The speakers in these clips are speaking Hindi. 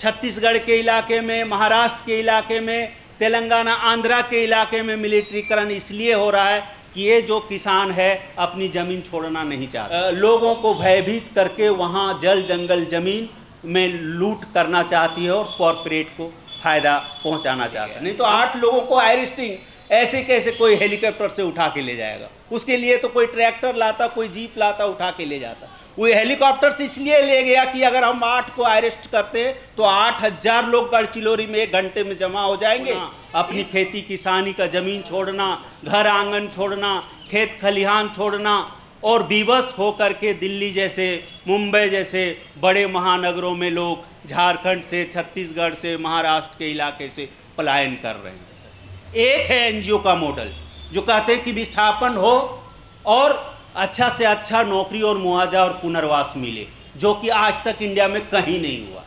छत्तीसगढ़ के इलाके में, महाराष्ट्र के इलाके में, तेलंगाना आंध्रा के इलाके में मिलिट्रीकरण इसलिए हो रहा है कि ये जो किसान है अपनी ज़मीन छोड़ना नहीं चाहता, लोगों को भयभीत करके वहाँ जल जंगल ज़मीन में लूट करना चाहती है और कॉरपोरेट को फ़ायदा पहुँचाना चाहता है। नहीं तो 8 लोगों को एयरलिफ्टिंग ऐसे कैसे कोई हेलीकॉप्टर से उठा के ले जाएगा? उसके लिए तो कोई ट्रैक्टर लाता, कोई जीप लाता, उठा के ले जाता। वो हेलीकॉप्टर से इसलिए ले गया कि अगर हम 8 को अरेस्ट करते तो 8000 लोग गढ़चिलौरी में 1 घंटे में जमा हो जाएंगे। अपनी खेती किसानी का ज़मीन छोड़ना, घर आंगन छोड़ना, खेत खलिहान छोड़ना और विवश होकर के दिल्ली जैसे, मुंबई जैसे बड़े महानगरों में लोग झारखंड से, छत्तीसगढ़ से, महाराष्ट्र के इलाके से पलायन कर रहे हैं। एक है एनजीओ का मॉडल जो कहते हैं कि विस्थापन हो और अच्छा से अच्छा नौकरी और मुआवजा और पुनर्वास मिले, जो कि आज तक इंडिया में कहीं नहीं हुआ।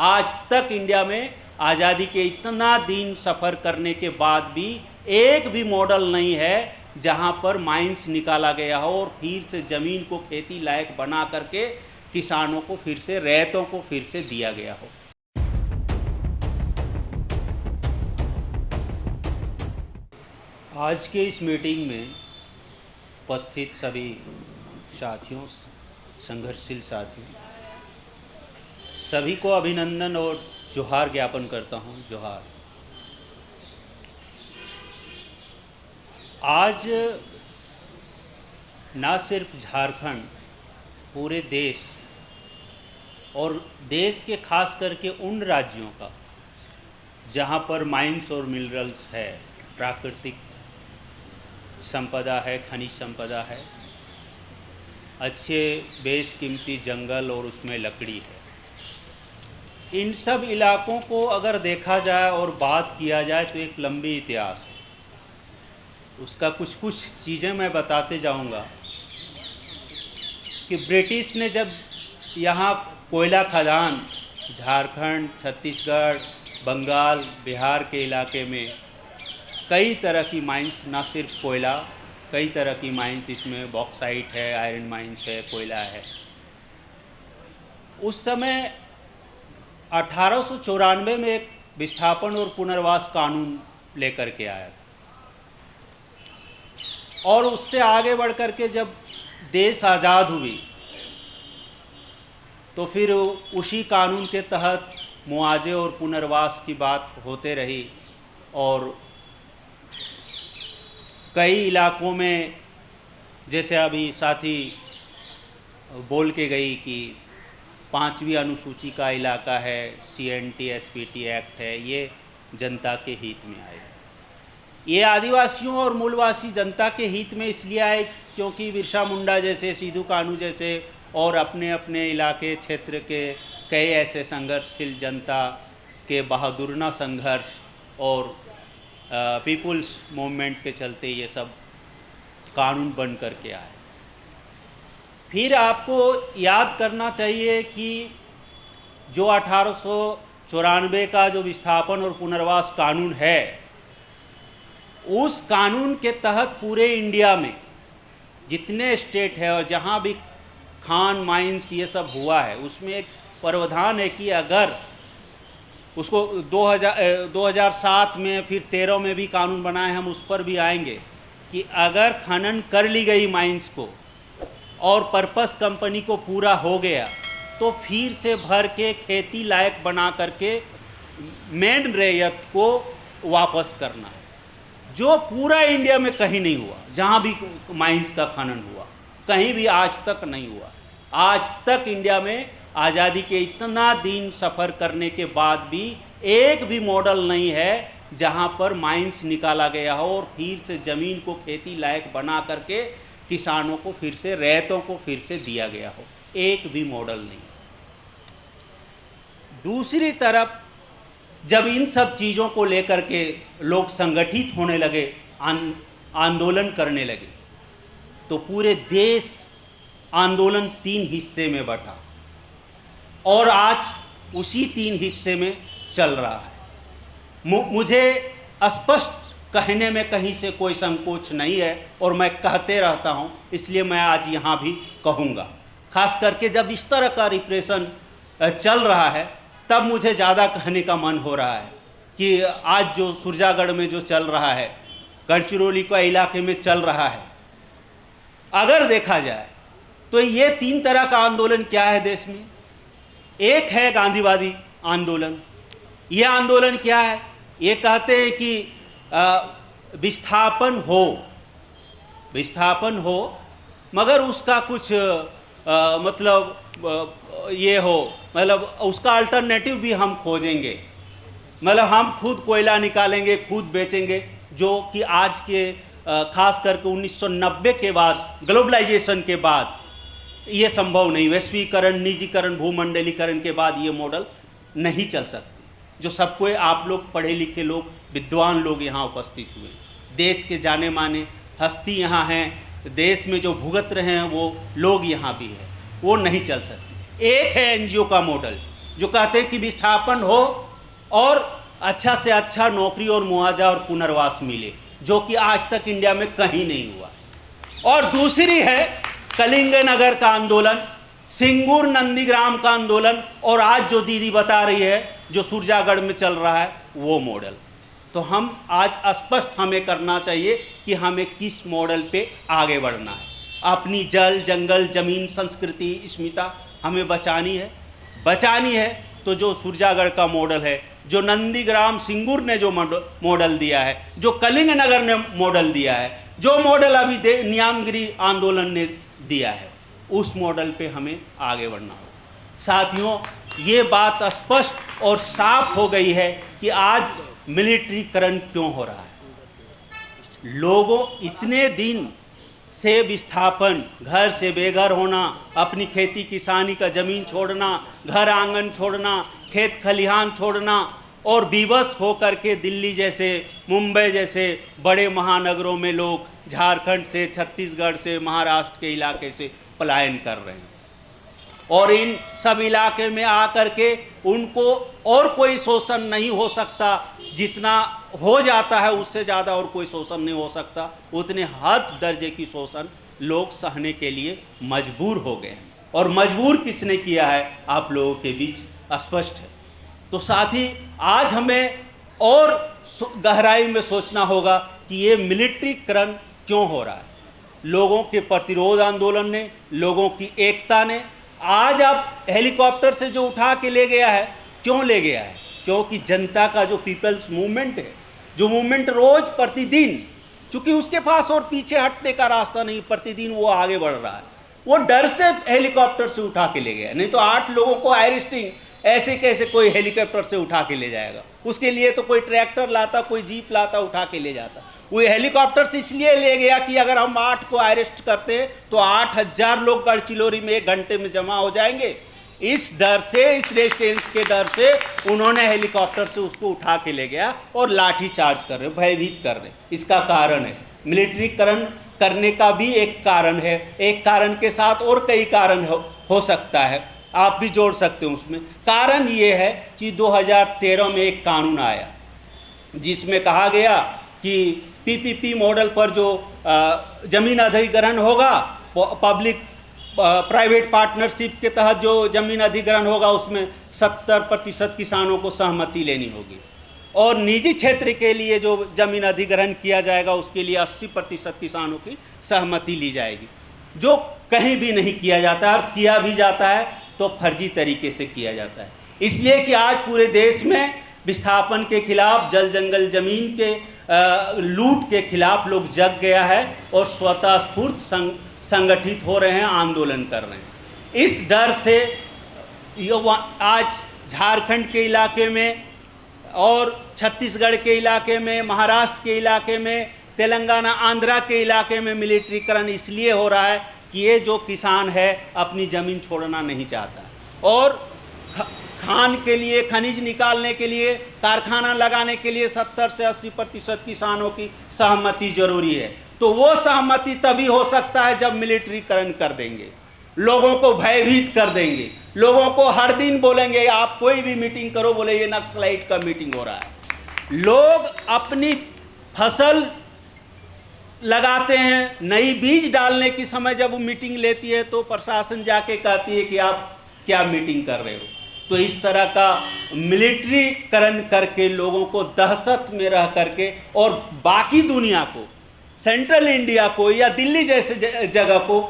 आज तक इंडिया में आज़ादी के इतना दिन सफ़र करने के बाद भी एक भी मॉडल नहीं है जहां पर माइंस निकाला गया हो और फिर से ज़मीन को खेती लायक बना करके किसानों को फिर से, रैयतों को फिर से दिया गया हो। आज के इस मीटिंग में उपस्थित सभी साथियों, संघर्षशील साथियों, सभी को अभिनंदन और जोहार ज्ञापन करता हूं। जोहार। आज ना सिर्फ झारखंड, पूरे देश और देश के खास करके उन राज्यों का जहां पर माइंस और मिनरल्स है, प्राकृतिक संपदा है, खनिज संपदा है, अच्छे बेशकीमती जंगल और उसमें लकड़ी है, इन सब इलाकों को अगर देखा जाए और बात किया जाए तो एक लंबी इतिहास है। उसका कुछ चीज़ें मैं बताते जाऊंगा कि ब्रिटिश ने जब यहाँ कोयला खदान झारखंड, छत्तीसगढ़, बंगाल, बिहार के इलाके में कई तरह की माइंस, ना सिर्फ कोयला, कई तरह की माइंस, इसमें बॉक्साइट है, आयरन माइंस है, कोयला है। उस समय 1894 में एक विस्थापन और पुनर्वास कानून लेकर के आया था और उससे आगे बढ़ कर के जब देश आज़ाद हुई तो फिर उसी कानून के तहत मुआवजे और पुनर्वास की बात होते रही और कई इलाकों में, जैसे अभी साथी बोल के गई कि 5वीं अनुसूची का इलाका है, CNT SPT एक्ट है, ये जनता के हित में आए। ये आदिवासियों और मूलवासी जनता के हित में इसलिए आए क्योंकि बिरसा मुंडा जैसे, सिद्धू कान्हू जैसे और अपने अपने इलाके क्षेत्र के कई ऐसे संघर्षशील जनता के बहादुरना संघर्ष और पीपुल्स मूवमेंट के चलते ये सब कानून बन करके आए। फिर आपको याद करना चाहिए कि जो 1894 का जो विस्थापन और पुनर्वास कानून है, उस कानून के तहत पूरे इंडिया में जितने स्टेट है और जहाँ भी खान माइंस ये सब हुआ है, उसमें एक प्रावधान है कि अगर उसको 2007 में फिर 13 में भी कानून बनाए, हम उस पर भी आएंगे कि अगर खनन कर ली गई माइंस को और पर्पस कंपनी को पूरा हो गया तो फिर से भर के खेती लायक बना करके मेन रैयत को वापस करना है, जो पूरा इंडिया में कहीं नहीं हुआ। जहाँ भी माइंस का खनन हुआ कहीं भी आज तक नहीं हुआ। आज तक इंडिया में आज़ादी के इतना दिन सफ़र करने के बाद भी एक भी मॉडल नहीं है जहां पर माइंस निकाला गया हो और फिर से ज़मीन को खेती लायक बना करके किसानों को फिर से, रैयतों को फिर से दिया गया हो। एक भी मॉडल नहीं। दूसरी तरफ जब इन सब चीज़ों को लेकर के लोग संगठित होने लगे, आंदोलन करने लगे, तो पूरे देश आंदोलन 3 हिस्से में बटा और आज उसी 3 हिस्से में चल रहा है। मुझे स्पष्ट कहने में कहीं से कोई संकोच नहीं है और मैं कहते रहता हूं, इसलिए मैं आज यहाँ भी कहूँगा। खास करके जब इस तरह का रिप्रेशन चल रहा है तब मुझे ज़्यादा कहने का मन हो रहा है कि आज जो सुरजागढ़ में जो चल रहा है, गढ़चिरौली का इलाके में चल रहा है, अगर देखा जाए तो ये 3 तरह का आंदोलन क्या है देश में। एक है गांधीवादी आंदोलन। ये आंदोलन क्या है? ये कहते हैं कि विस्थापन हो मगर उसका कुछ ये हो, मतलब उसका अल्टरनेटिव भी हम खोजेंगे, मतलब हम खुद कोयला निकालेंगे, खुद बेचेंगे, जो कि आज के खास करके 1990 के बाद, ग्लोबलाइजेशन के बाद ये संभव नहीं। वैश्वीकरण, निजीकरण, भूमंडलीकरण के बाद ये मॉडल नहीं चल सकते। जो सबको, आप लोग पढ़े लिखे लोग, विद्वान लोग यहाँ उपस्थित हुए, देश के जाने माने हस्ती यहाँ हैं, देश में जो भुगत रहे हैं वो लोग यहाँ भी हैं, वो नहीं चल सकते। एक है एनजीओ का मॉडल जो कहते हैं कि विस्थापन हो और अच्छा से अच्छा नौकरी और मुआवजा और पुनर्वास मिले, जो कि आज तक इंडिया में कहीं नहीं हुआ। और दूसरी है कलिंग नगर का आंदोलन, सिंगूर नंदीग्राम का आंदोलन, और आज जो दीदी बता रही है जो सुरजागढ़ में चल रहा है वो मॉडल। तो हम आज स्पष्ट हमें करना चाहिए कि हमें किस मॉडल पे आगे बढ़ना है। अपनी जल, जंगल, जमीन, संस्कृति, अस्मिता हमें बचानी है। तो जो सुरजागढ़ का मॉडल है, जो नंदीग्राम सिंगूर ने जो मॉडल दिया है, जो कलिंग नगर ने मॉडल दिया है, जो मॉडल अभी नियामगिरी आंदोलन ने दिया है, उस मॉडल पे हमें आगे बढ़ना होगा। साथियों, ये बात स्पष्ट और साफ हो गई है कि आज मिलिट्रीकरण क्यों हो रहा है। लोगों इतने दिन से विस्थापन, घर से बेघर होना, अपनी खेती किसानी का ज़मीन छोड़ना, घर आंगन छोड़ना, खेत खलिहान छोड़ना, और विवश होकर के दिल्ली जैसे, मुंबई जैसे बड़े महानगरों में लोग झारखंड से, छत्तीसगढ़ से, महाराष्ट्र के इलाके से पलायन कर रहे हैं। और इन सब इलाके में आकर के उनको और कोई शोषण नहीं हो सकता, जितना हो जाता है उससे ज़्यादा और कोई शोषण नहीं हो सकता। उतने हद दर्जे की शोषण लोग सहने के लिए मजबूर हो गए हैं, और मजबूर किसने किया है आप लोगों के बीच स्पष्ट है। तो साथ ही आज हमें और गहराई में सोचना होगा कि ये मिलिट्रीकरण क्यों हो रहा है। लोगों के प्रतिरोध आंदोलन ने, लोगों की एकता ने, आज आप हेलीकॉप्टर से जो उठा के ले गया है, क्यों ले गया है? क्योंकि जनता का जो पीपल्स मूवमेंट है, जो मूवमेंट रोज प्रतिदिन, चूंकि उसके पास और पीछे हटने का रास्ता नहीं, प्रतिदिन वो आगे बढ़ रहा है, वो डर से हेलीकॉप्टर से उठा के ले गया। नहीं तो 8 लोगों को अरेस्टिंग ऐसे कैसे कोई हेलीकॉप्टर से उठा के ले जाएगा? उसके लिए तो कोई ट्रैक्टर लाता, कोई जीप लाता, उठा के ले जाता। वो हेलीकॉप्टर से इसलिए ले गया कि अगर हम 8 को अरेस्ट करते हैं तो 8000 लोग गढ़चिरौली में 1 घंटे में जमा हो जाएंगे। इस डर से, इस रेजिस्टेंस के डर से उन्होंने हेलीकॉप्टर से उसको उठा के ले गया और लाठी चार्ज कर रहे, भयभीत कर रहे। इसका कारण है मिलिट्रीकरण करने का भी एक कारण है। एक कारण के साथ और कई कारण हो सकता है, आप भी जोड़ सकते हो उसमें। कारण ये है कि 2013 में एक कानून आया जिसमें कहा गया कि पीपीपी मॉडल पर जो जमीन अधिग्रहण होगा, पब्लिक प्राइवेट पार्टनरशिप के तहत जो जमीन अधिग्रहण होगा उसमें 70% किसानों को सहमति लेनी होगी, और निजी क्षेत्र के लिए जो जमीन अधिग्रहण किया जाएगा उसके लिए 80% किसानों की सहमति ली जाएगी, जो कहीं भी नहीं किया जाता है। और किया भी जाता है तो फर्जी तरीके से किया जाता है। इसलिए कि आज पूरे देश में विस्थापन के खिलाफ, जल जंगल जमीन के लूट के खिलाफ लोग जग गया है और स्वतः स्फूर्त संगठित हो रहे हैं, आंदोलन कर रहे हैं। इस डर से आज झारखंड के इलाके में और छत्तीसगढ़ के इलाके में, महाराष्ट्र के इलाके में, तेलंगाना, आंध्रा के इलाके में मिलिट्रीकरण इसलिए हो रहा है कि ये जो किसान है अपनी ज़मीन छोड़ना नहीं चाहता, और खान के लिए, खनिज निकालने के लिए, कारखाना लगाने के लिए 70 से 80% किसानों की सहमति जरूरी है। तो वो सहमति तभी हो सकता है जब मिलिट्रीकरण कर देंगे, लोगों को भयभीत कर देंगे, लोगों को हर दिन बोलेंगे, आप कोई भी मीटिंग करो, बोले ये नक्सलाइट का मीटिंग हो रहा है। लोग अपनी फसल लगाते हैं, नई बीज डालने की समय जब वो मीटिंग लेती है तो प्रशासन जाके कहती है कि आप क्या मीटिंग कर रहे हो। तो इस तरह का मिलिट्रीकरण करके लोगों को दहशत में रह करके और बाकी दुनिया को, सेंट्रल इंडिया को या दिल्ली जैसे जगह को,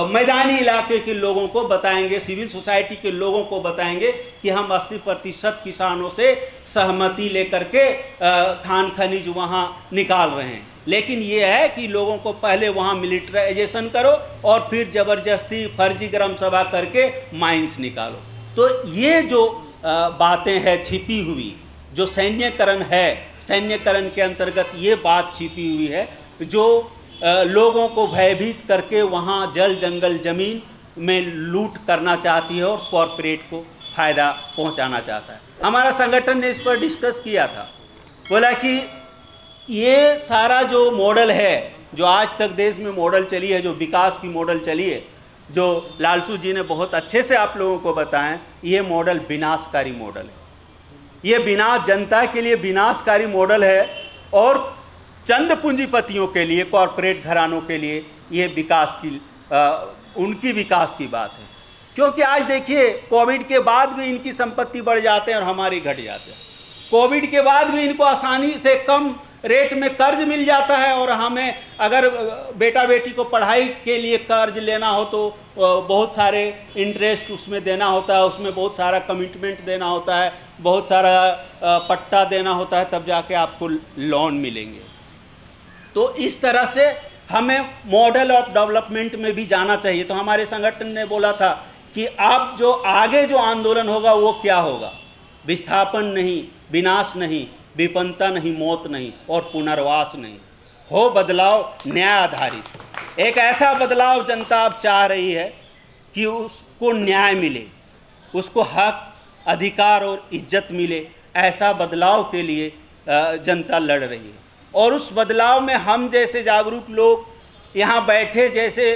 मैदानी इलाके के लोगों को बताएंगे, सिविल सोसाइटी के लोगों को बताएंगे कि हम 80% किसानों से सहमति लेकर के खान खनिज वहाँ निकाल रहे हैं। लेकिन ये है कि लोगों को पहले वहाँ मिलिट्राइजेशन करो और फिर ज़बरदस्ती फर्जी ग्राम सभा करके माइंस निकालो। तो ये जो बातें हैं छिपी हुई, जो सैन्यकरण है, सैन्यकरण के अंतर्गत ये बात छिपी हुई है जो लोगों को भयभीत करके वहाँ जल जंगल ज़मीन में लूट करना चाहती है और कॉरपोरेट को फ़ायदा पहुँचाना चाहता है। हमारा संगठन ने इस पर डिस्कस किया था, बोला कि ये सारा जो मॉडल है, जो आज तक देश में मॉडल चली है, जो विकास की मॉडल चली है, जो लालसू जी ने बहुत अच्छे से आप लोगों को बताएं, ये मॉडल विनाशकारी मॉडल है। ये जनता के लिए विनाशकारी मॉडल है और चंद पूंजीपतियों के लिए, कॉरपोरेट घरानों के लिए ये विकास की उनकी विकास की बात है। क्योंकि आज देखिए, कोविड के बाद भी इनकी संपत्ति बढ़ जाते हैं और हमारी घट जाते हैं। कोविड के बाद भी इनको आसानी से कम रेट में कर्ज मिल जाता है और हमें अगर बेटा बेटी को पढ़ाई के लिए कर्ज लेना हो तो बहुत सारे इंटरेस्ट उसमें देना होता है, उसमें बहुत सारा कमिटमेंट देना होता है, बहुत सारा पट्टा देना होता है, तब जाके आपको लोन मिलेंगे। तो इस तरह से हमें मॉडल ऑफ डेवलपमेंट में भी जाना चाहिए। तो हमारे संगठन ने बोला था कि अब जो आगे जो आंदोलन होगा वो क्या होगा, विस्थापन नहीं, विनाश नहीं, विपन्नता नहीं, मौत नहीं और पुनर्वास नहीं, हो बदलाव न्याय आधारित। एक ऐसा बदलाव जनता अब चाह रही है कि उसको न्याय मिले, उसको हक, अधिकार और इज्जत मिले। ऐसा बदलाव के लिए जनता लड़ रही है और उस बदलाव में हम जैसे जागरूक लोग यहाँ बैठे जैसे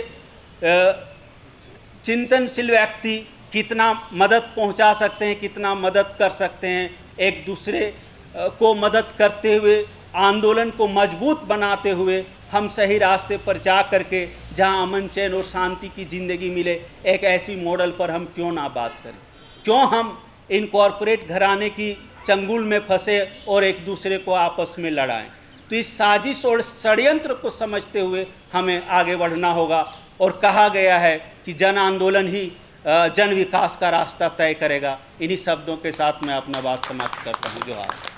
चिंतनशील व्यक्ति कितना मदद पहुँचा सकते हैं, कितना मदद कर सकते हैं, एक दूसरे को मदद करते हुए, आंदोलन को मजबूत बनाते हुए हम सही रास्ते पर जा करके जहाँ अमन चैन और शांति की ज़िंदगी मिले, एक ऐसी मॉडल पर हम क्यों ना बात करें। क्यों हम इन कॉरपोरेट घराने की चंगुल में फंसे और एक दूसरे को आपस में लड़ाएं। तो इस साजिश और षड्यंत्र को समझते हुए हमें आगे बढ़ना होगा और कहा गया है कि जन आंदोलन ही जन विकास का रास्ता तय करेगा। इन्हीं शब्दों के साथ मैं अपना बात समाप्त करता हूँ। जोहार।